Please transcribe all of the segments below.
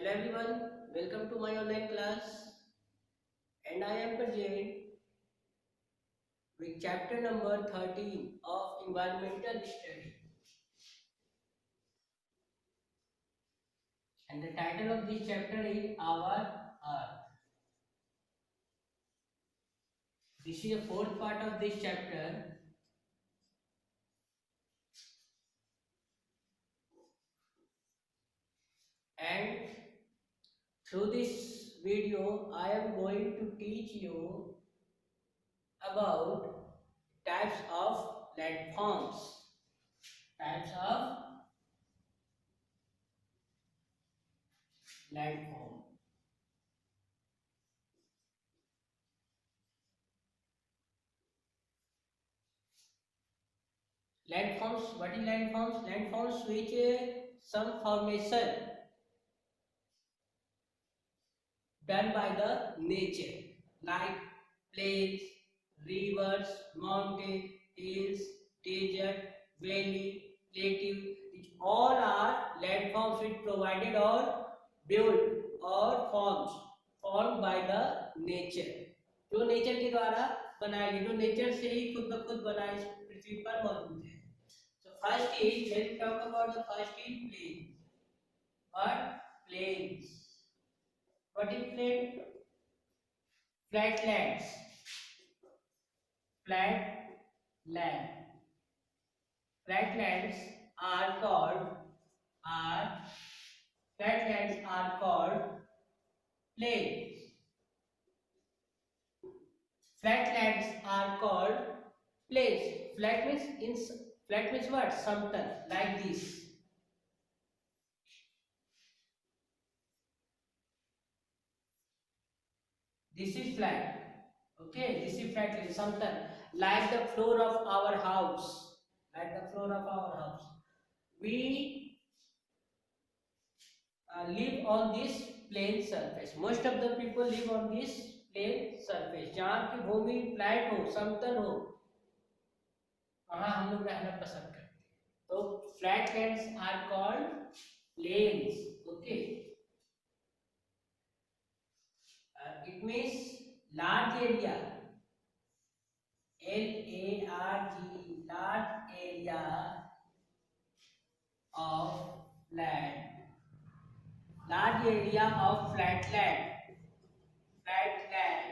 Hello everyone, welcome to my online class and I am present with chapter number 13 of environmental study, and the title of this chapter is Our Earth. This is the fourth part of this chapter, and through this video I am going to teach you about types of landforms. Types of landform. Landforms, what is landforms? Landforms which some formation done by the nature, like plains, rivers, mountains, hills, desert, valley, plateau, which all are landforms which provided or built or formed by the nature, जो nature के द्वारा बनाए गए, जो nature से ही खुद ब खुद बना इस पृथ्वी पर मौजूद है. So first is, when we talk about the first is plains. What? Plains. What is plain? Flatlands. Flat land. Flatlands are called are flatlands are called plains. Flatlands are called plains. Flat means what? Something like this. This is flat. Okay, this is flat like something like the floor of our house. Like the floor of our house. We live on this plane surface. Most of the people live on this plane surface. जहाँ की भूमि flat हो, समतल हो, वहाँ हम लोग रहना पसंद करते हैं. तो flat lands are called plains. Okay, it means large area. LARG, large area of land. Large area of flat land. Flat land.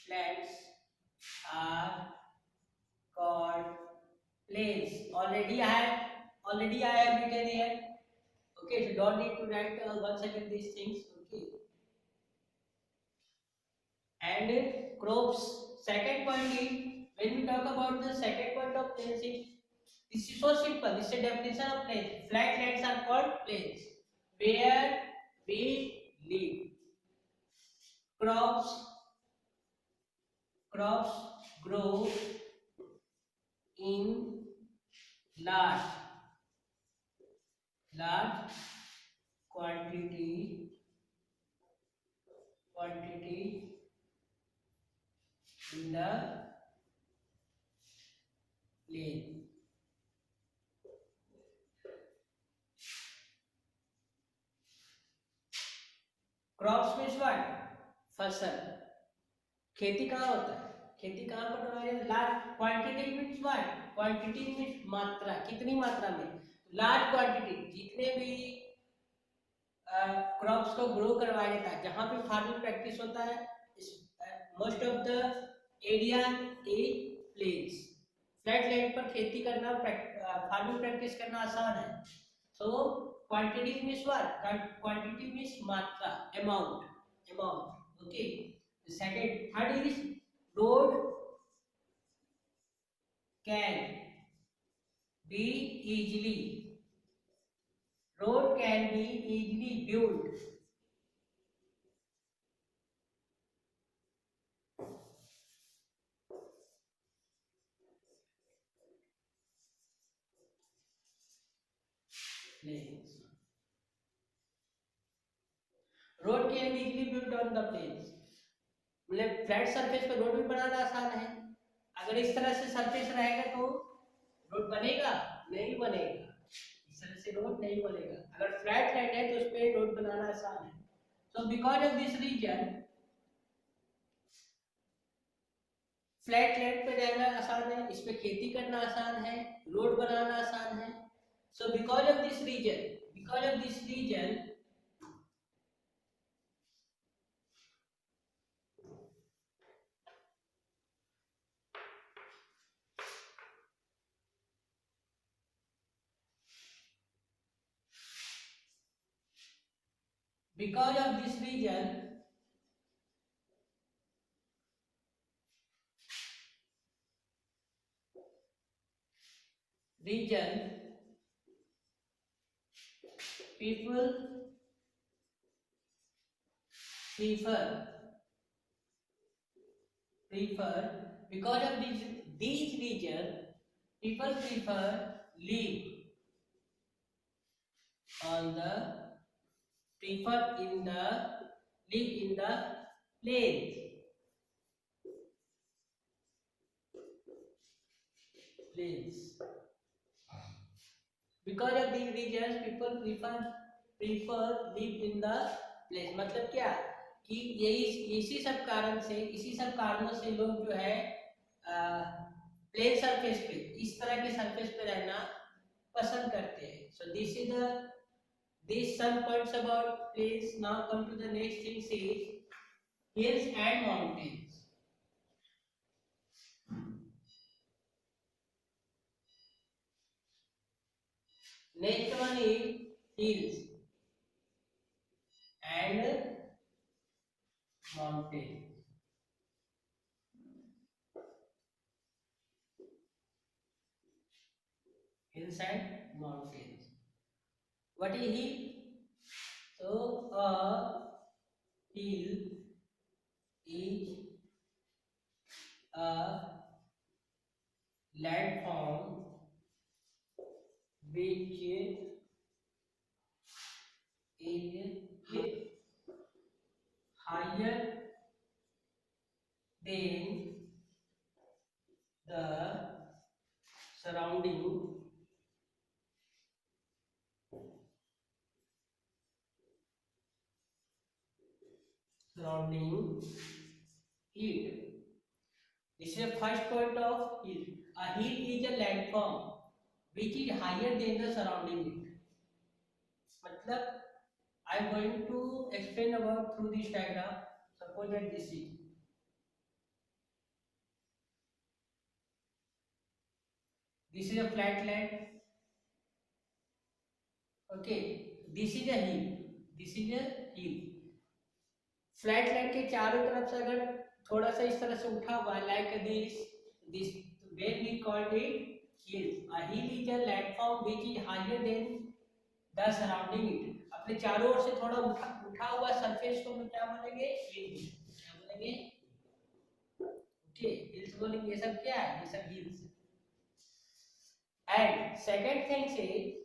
Lands are called plains. Already I have written here. Okay, so don't need to write once again these things. Okay. And crops. Second point is, when we talk about the second point of plains, this is so simple. This is a definition of plains. Flat lands are called plains, where we live. Crops grow in large quantity in the plain. Crops means what? फसल. खेती कहाँ होता है? खेती कहाँ पर करवाया? Large quantity means what? Quantity means मात्रा. कितनी मात्रा में? Large quantity. जितने भी क्रॉप्स को ग्रो करवाया जाता है, जहाँ पे फार्मिंग प्रैक्टिस होता है, most of the area is plains. Flat land पर खेती करना, फार्मिंग प्रैक्टिस करना आसान है. So quantity means what? Quantity means matra, amount. Okay. Third is road can be easily built. Plains. Road can be easily built on the plains. मतलब flat surface पे road भी बनाना आसान है. अगर इस तरह से सरफेस रहेगा तो रोड बनेगा? नहीं बनेगा. तरह से रोड नहीं बोलेगा। अगर फ्लैट लैंड है तो उस पर रोड बनाना आसान है। So because of this reason flat land पे रहना आसान है, इस पे खेती करना आसान है, रोड बनाना आसान है। So because of this reason, because of this reason because of this region people prefer because of these region people prefer live on the prefer in the live in the plains because of these regions people prefer live in the plains। मतलब क्या कि यही इसी सब कारणों से लोग जो है प्लेन सरफेस पे, इस तरह के सरफेस पे रहना पसंद करते हैं। So this is the this some points about plains। now come to the next thing, is hills and mountains। next one is hills and mountains। hills and mountains। what is hill? So a hill is a landform which is higher than the surrounding it। This is the first point of hill। A hill is a landform which is higher than the surrounding it। मतलब I am going to explain about through this diagram। Suppose that this is a flat land, okay, this is a hill, this is a hill। Flat land के चारों तरफ से अगर थोड़ा सा इस तरह से उठा हुआ है like this when we called it hills। a hill is a landform which is higher than the surrounding it। अपने चारों ओर से थोड़ा उठा हुआ सरफेस को हम क्या बोलेंगे? हिल। क्या बोलेंगे? ओके, हिल्स बोलेंगे। ये सब क्या है? ये सब hills. And second thing is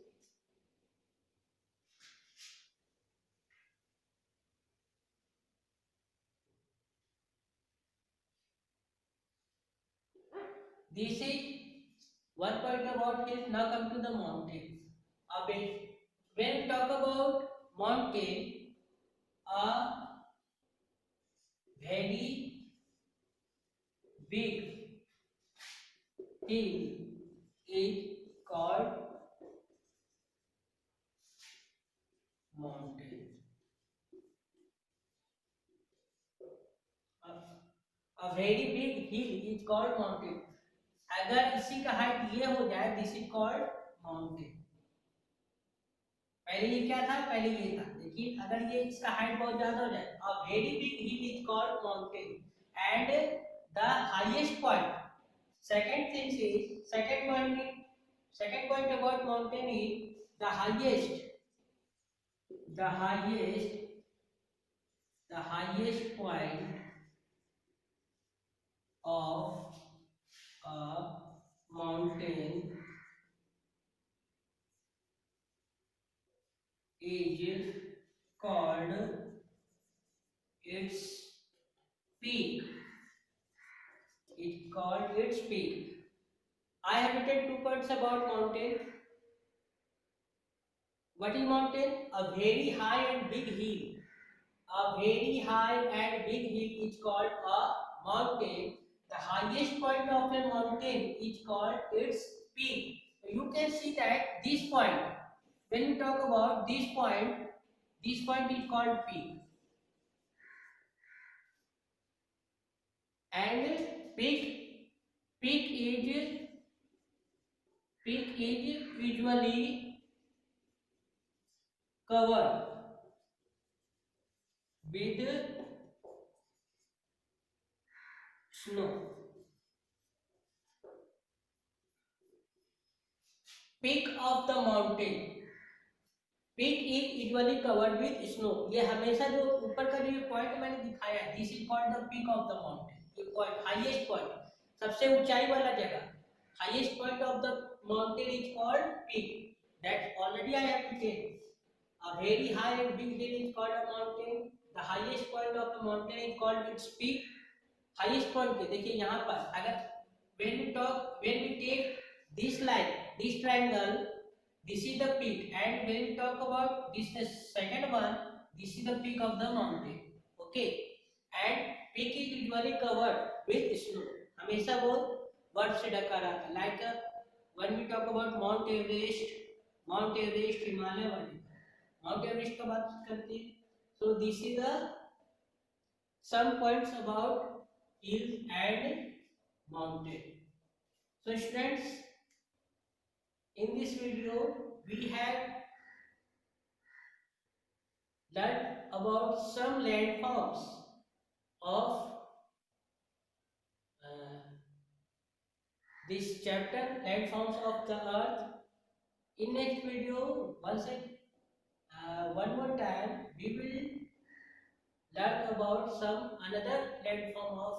this is one point about hills। now come to the mountains। अब when we talk about mountain, a very big hill is called mountain। a very big hill is called mountain। अगर इसी का height ये हो जाए this is called mountain. पहले ये क्या था? पहले ये था, लेकिन अगर ये इसका हाइट बहुत ज्यादा हो जाए, a very big hill is called mountain. And the highest point, second point about mountain is the highest point of a mountain is called its peak। It's called its peak। I have written 2 points about mountain। What is mountain? A very high and big hill. A very high and big hill is called a mountain. The highest point of a mountain is called its peak. You can see that this point, when we talk about this point is called peak. And peak is usually covered with snow. Peak of the mountain. Peak is usually covered with snow. ये हमेशा जो ऊपर का जो point मैंने दिखाया है, this is called the peak of the mountain. ये पॉइंट हाईएस्ट पॉइंट, सबसे ऊंचाई वाला जगह, highest point of the mountain is called peak. That already I have ten. A very high and big hill is called a mountain. The highest point of the mountain is called its peak. Highest point पे देखिए यहाँ पर अगर when we take this line, this triangle, this is the peak, and when we talk about this the second one, this is the peak of the mountain. Okay, and peak is usually covered with snow. हमेशा वो बर्फ से ढका रहता है. Like when we talk about Mount Everest Himalaya वाले, mount Everest का बात करते हैं. So this is the some points about hills and mountain. So students, in this video we have learned about some landforms of this chapter, landforms of the earth. In next video, one more time we will learn about some another landform of